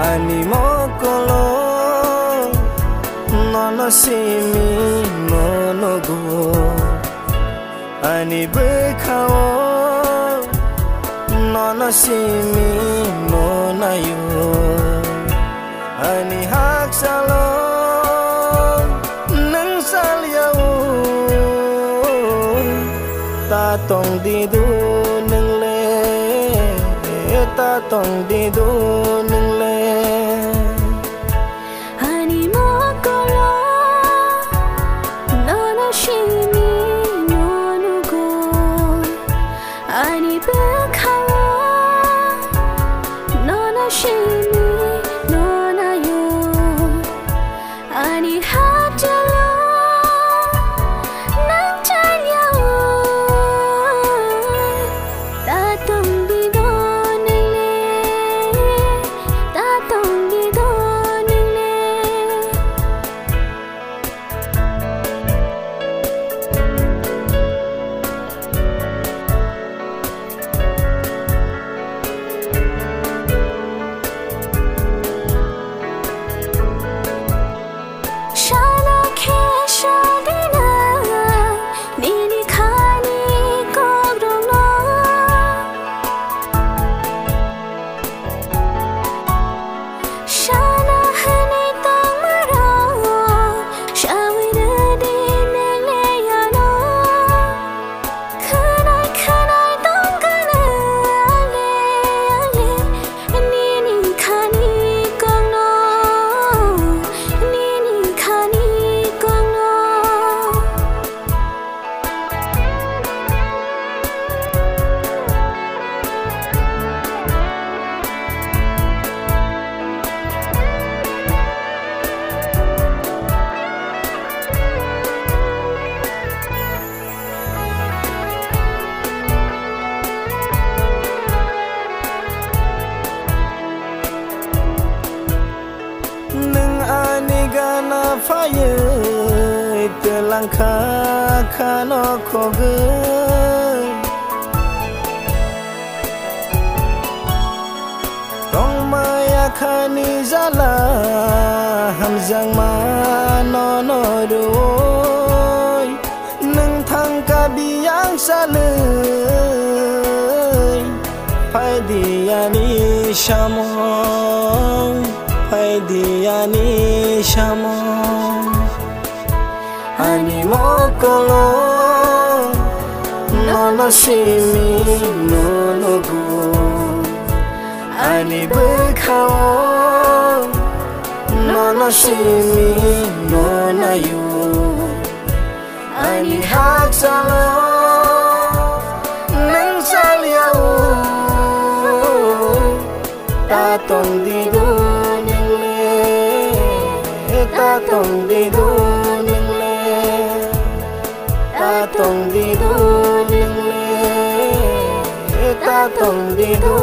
ani mo kolo no simi no go ani bekhao no simi na yo ani hak salo nang saliao ta tong di du nang le ta tong di du nang le ani mo kolo no shimi no go ani bekhao no shimi no na yo ani hajalo nang chaliao ta tong di do nang le ta tong di do nang le Shala ke shadina nini khani kogro Shala hani tamara shawina dine le yano khanai tongana ale nini khani kogno nini khani kogno nang ani gana faye telang khano khoge tong maya khani zala hamjang ma no roi nang thang ka biang salei phai diani shamong phai diani shamong ani mo kolo no simi no go ani bekhao no simi na yo ani hak salo nang saliao ta tong di do nang le ta tong di do nang le ta tong di do nang le ta tong di do